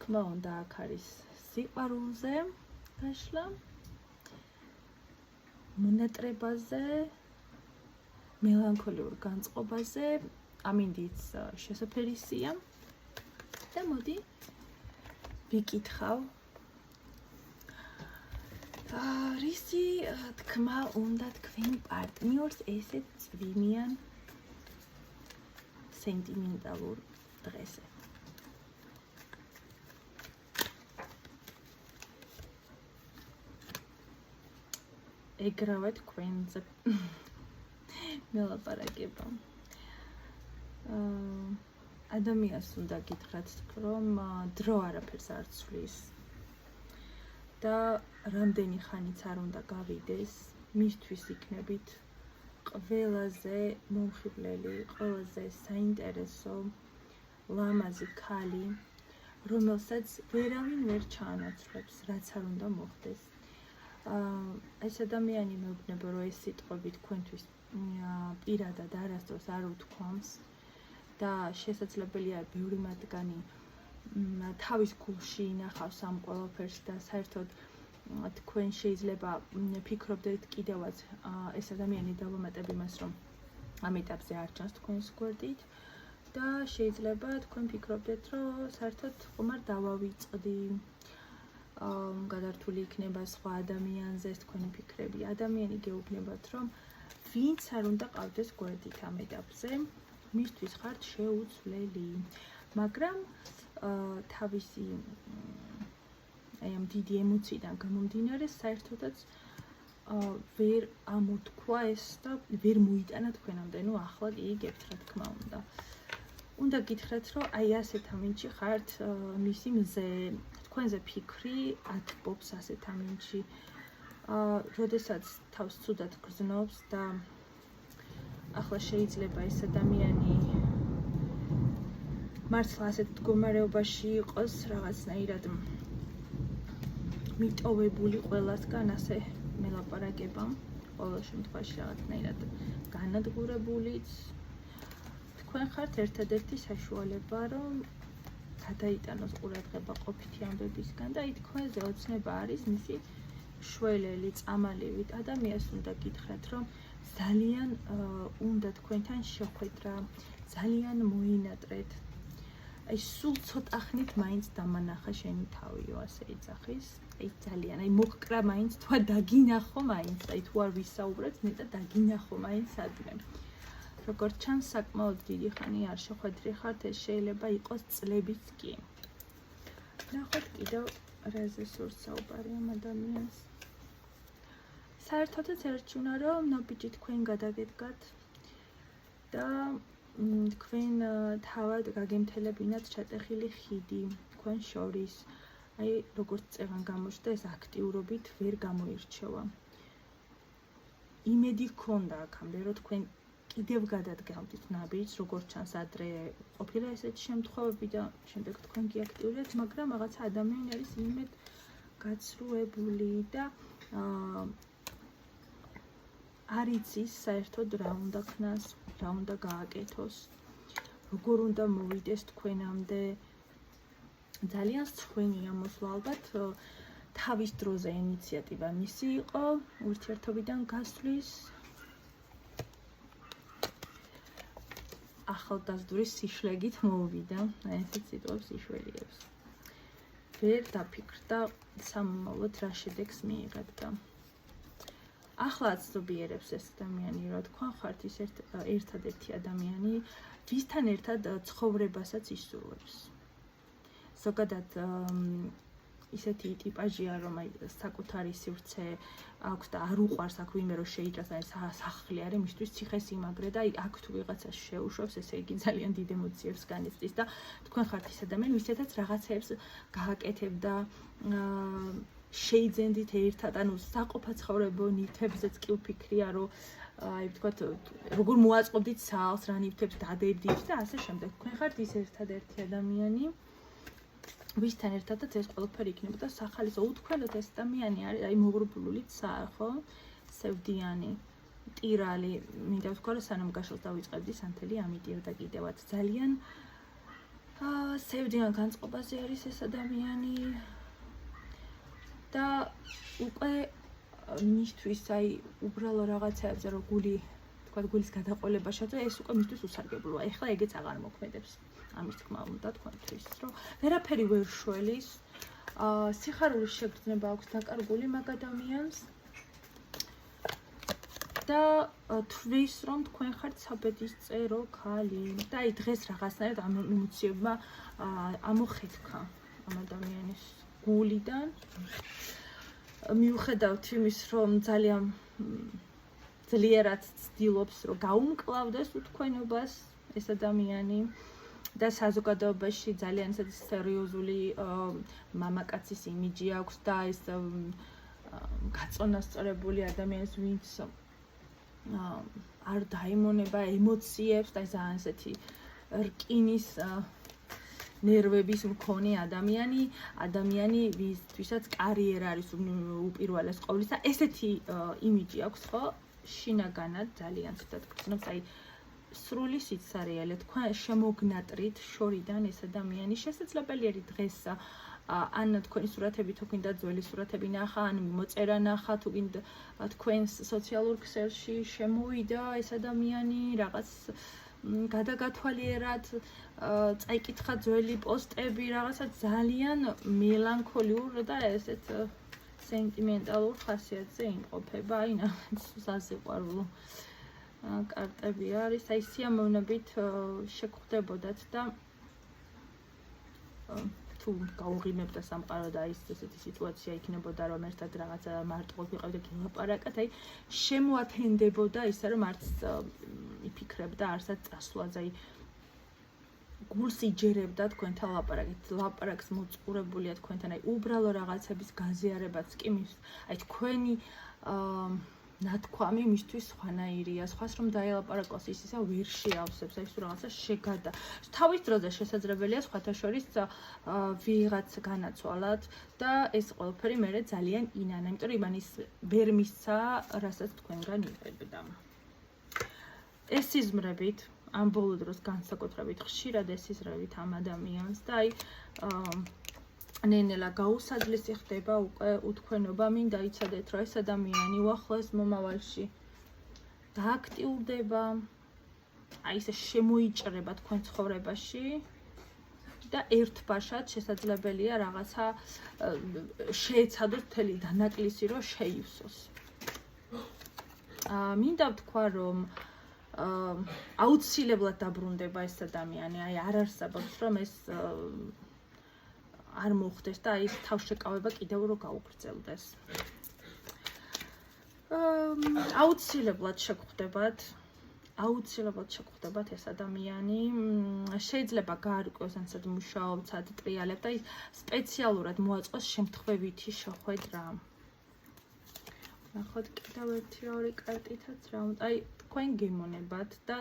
თქმა უნდა, აქ არის სიყვარულზე დაშლა, მონატრებაზე, მელანქოლიურ განწყობაზე, ამინდიც შესაფერისია და მოდი ვიკითხავ რისი თქმა უნდა თქვენ პარტნიორს ესეთ წვიმიან სენტიმენტალურ დღესზე. ეგრავე თქვენზე მელაპარაკება. ადამიანს უნდა გითხრათ, რომ დრო არაფერს არ ცვლის და რამდენი ხანიც არ უნდა გავიდეს, მისთვის იქნებით ყველაზე მომხიბლელი, ყველაზე საინტერესო, ლამაზი ქალი, რომელსაც ვერავინ ვერ ჩაანაცვლებს, რაც არ უნდა მოხდეს. ეს ადამიანი მეუბნება, რომ ეს სიტყვები თქვენთვის პირადად არასდროს არ უთქვამს და შესაძლებელია ბევრი მათგანი თავის გულში ინახავს ამ ყველაფერს და საერთოდ თქვენ შეიძლება ფიქრობდეთ კიდევაც ეს ადამიანი დავამატებ იმას, რომ ამ ეტაპზე არ ჩანს თქვენს გვერდით და შეიძლება თქვენ ფიქრობდეთ, რომ საერთოდ ხომარ დავავიწყდი, გადართული იქნება სხვა ადამიანზე ეს თქვენი ფიქრები. ადამიანი გეუბნებათ, რომ ვინც არ უნდა ყავდეს გვერდით ამ ეტაპზე, მისთვის ხართ შეუცვლელი, მაგრამ თავისი აი ამ დიდი ემოციიდან გამომდინარე, საერთოდაც ვერ ამოთქვა ეს და ვერ მოიტანა თქვენამდე, ნუ ახლა იგებთ რა თქმა უნდა. უნდა გითხრათ, რომ აი ასეთ ამინდში ხართ მისი მზე, თქვენზე ფიქრი ათბობს ასეთ ამინდში. როდესაც თავს ცუდად გრძნობს და ახლა შეიძლება ეს ადამიანი მართლა ასეთ მდგომარეობაში იყოს რაღაცნაირად მიტოვებული ყველასგან, ასე მელაპარაკება, ყოველ შემთხვევაში რაღაცნაირად განადგურებულიც. თქვენ ხართ ერთადერთი საშუალება, რომ გადაიტანოს ყურადღება ყოფითი ამბებისგან და თქვენზე ოცნება არის მისი შველელი, წამალივით. ადამიანს უნდა გითხრათ, რომ ძალიან უნდა თქვენთან შეხვედრა, ძალიან მოინატრეთ. აი სულ ცოტა ხნით მაინც დამანახა შენი თავიო, ასე იძახის. აი ძალიან, აი მოგკრა მაინც თუ დაგინახო მაინც, აი თუ არ ვისაუბრეთ, ნეტა დაგინახო მაინც ადრე. როგორც ჩანს, საკმაოდ დიდი ხანი არ შეხვედრი ხართ, ეს შეიძლება იყოს წლებიც კი. ნახოთ კიდევ რაზე სურს საუბარი ამ ადამიანს. საერთოდაც ერჩივნა, რომ ნაბიჯი თქვენ გადაგედგათ და თქვენ თავად გაგემთელებინათ ჩატეხილი ხიდი თქვენ შორის. აი როგორც წევან გამოჩნდა, ეს აქტიურობით ვერ გამოირჩევა. იმედი ჰქონდა აქამდე, რომ თქვენ კიდევ გადადგავდით ნაბიჯს, როგორც ჩანს ადრე ყოფილა ესეთი შემთხვევები და შემდეგ თქვენ გიაქტიურეთ, მაგრამ რაღაცა ადამიანი არის იმედ გაცრუებული და არ იცის საერთოდ რა უნდა ქნას, რა უნდა გააკეთოს, როგორ უნდა მოვიდეს თქვენამდე. ძალიან სწვენია მოსვლა, ალბათ თავის დროზე ინიციატივა მისი იყო ურთიერთობიდან გასვლის. ახალგაზრდული სიშლეგით მოვიდა, ესეც სიტყვებს იშველიებს. ვერ დაფიქრდა სამომავლოდ რა შედეგს მიიღებდა და ახლა აცნობიერებს ეს ადამიანი, რომ თქვენ ხართ ის ერთადერთი ადამიანი, ვისთან ერთად ცხოვრებასაც ისურვებს. ზოგადად ისეთი ტიპაჟია, რომ აი საკუთარი სივრცე აქვს და არ უყვარს აქ ვინმე რომ შეიჭრას, აი სახლი არის მისთვის ციხესიმაგრე და აი აქ თუ ვიღაცას შეუშვებს, ესე იგი ძალიან დიდ ემოციებს განიცდის და თქვენ ხართ ის ადამიანი, ვისთანაც რაღაცებს გააკეთებდა, შეიძენდით ერთად, ანუ საყოფაცხოვრებო ნივთებზეც კი ვფიქრია, რომ აი ვთქვათ, როგორ მოაწყობდით სალს, რა ნივთებს დადებდით და ასე შემდეგ. თქვენ ხართ ის ერთადერთი ადამიანი, ვისთან ერთადაც ეს ყველაფერი იქნებოდა სახალისო. უთქვენოთ ეს ადამიანი არის აი მოღრუბლული ცა, ხო? სევდიანი, ტირალი, მინდა ვთქვა, რომ სანამ გაშლს დავიწყებდი, სანთელი ამიტირდა კიდევაც. ძალიან სევდიან განწყობაზე არის ეს ადამიანი და უკვე მისთვის აი უბრალო რაღაცეებზე რომ გულის გადაყოლებაშად ეს უკვე მისთვის უსარგებლოა. ეხლა ეგეც აღარ მოქმედებს. ამის თქმა უნდა თქვენთვის, რომ ვერაფერი ვერ შველის, სიხარულის შეგრძნება აქვს დაკარგული მაგ ადამიანს და თვლის, რომ თქვენ ხართ საბედისწერო ქალი და აი დღეს რაღაცნაირად ამ ემოციებმა ამოხეთქა ამ ადამიანის გულიდან. მიუხედავთ იმის, რომ ძალიან ძლიერად ცდილობს, რომ გაუმკლავდეს უთქვენობას ეს ადამიანი და საზოგადოებაში ძალიან სერიოზული მამაკაცის იმიჯი აქვს და ეს გაწონასწორებული ადამიანის ვინც არ დაიმონება ემოციებს და ძალიან ესეთი რკინის ნერვების მქონე ადამიანი ვისაც კარიერა არის უპირველეს ყოვლისა, ესეთი იმიჯი აქვს, ხო? შინაგანად ძალიან ცუდად გრძნობს, აი სრული სიცარიელე, თქვენ შემოგნატრით შორიდან ეს ადამიანი. შესაძლებელია დღეს ან თქვენი სურათები თუ გინდა ძველი სურათები ნახა, ან მოწერა ნახა, თუ გინდა თქვენს სოციალურ ქსელში შემოვიდა ეს ადამიანი, რაღაც გადაგათვალიერად წაიკითხა ძველი პოსტები, რაღაცა ძალიან მელანქოლიურ და ესეთ სენტიმენტალურ ხასიათზე იმყოფება, აი საზიყვარულო კარტები არის, აი სიამოვნებით შეგხვდებოდათ და თუ გაუღიმებთ და სამყარო და ის ესეთი სიტუაცია იქნებოდა, რომ ერთად რაღაცა მარტივად ვიყავ და გელაპარაკეთ, აი შემოათენდებოდა ისე, რომ არც იფიქრებდა არსად წასვლაზე, აი გულს იჯერებდა თქვენთან ლაპარაკს მოწყურებულია თქვენთან, აი უბრალო რაღაცების გაზიარებაც კი აი თქვენი ნათქვამი მისთვის სხვანაირია, სხვას რომ დაელაპარაკოს ის ისა ვერ შეავსებს, აი თუ რაღაცა შეგადა. თავის დროზე შესაძლებელია სხვათა შორის ვიღაც განაცვალათ და ეს ყველაფერი მერე ძალიან ინანა, იმიტომ რომ იმანის ვერ მისცა, რასაც თქვენგან იღებდა. ეს სიზმრებით ამ ბოლო დროს განსაკუთრებით ხშირად ეს სიზმრებით ამ ადამიანს და აი ნენელა გაუსაძლისი ხდება უკვე უთქვენობა, მინდა იცოდეთ, რომ ეს ადამიანი უახლოეს მომავალში დააქტიურდება, აი ესე შემოიჭრება თქვენ ცხოვრებაში და ერთბაშად შესაძლებელია რაღაცა შეეცადოს მთელი დანაკლისი, რომ შეივსოს. მინდა ვთქვა, რომ აუცილებლად დაბრუნდება ეს ადამიანი, აი არ არსებობს, რომ ეს არ მოხდეს და ის თავშეკავება კიდევ რო გაუგრძელდეს. აუცილებლად შეგხვდებათ ეს ადამიანი. შეიძლება გაარკვიოს ანცად მუშაობს, ად ტრიალებ და ის სპეციალურად მოაწყოს შემთხვევითი შეხვედრა. ნახოთ კიდევ ერთი ორი კარტითაც რა უნდა. აი თქვენ გემონებათ და